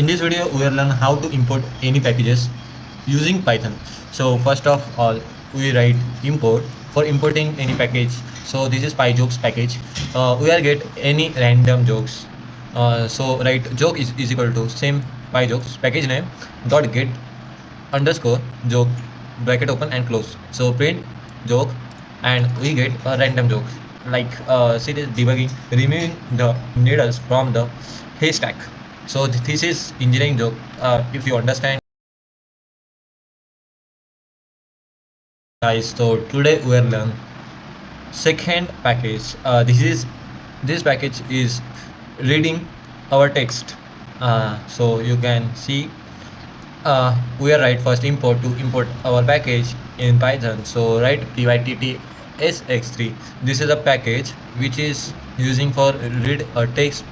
In this video, we will learn how to import any packages using Python. So first of all, we write import for importing any package. So this is PyJokes package. We are get any random jokes. So write joke is equal to same PyJokes package name dot get underscore joke bracket open and close. So print joke and we get a random joke like see this debugging removing the needles from the haystack. So this is engineering joke. If you understand, guys. So today we are learn second package. This package is reading our text. So you can see we are write first import to import our package in Python. So write pyttsx3. This is a package which is using for read a text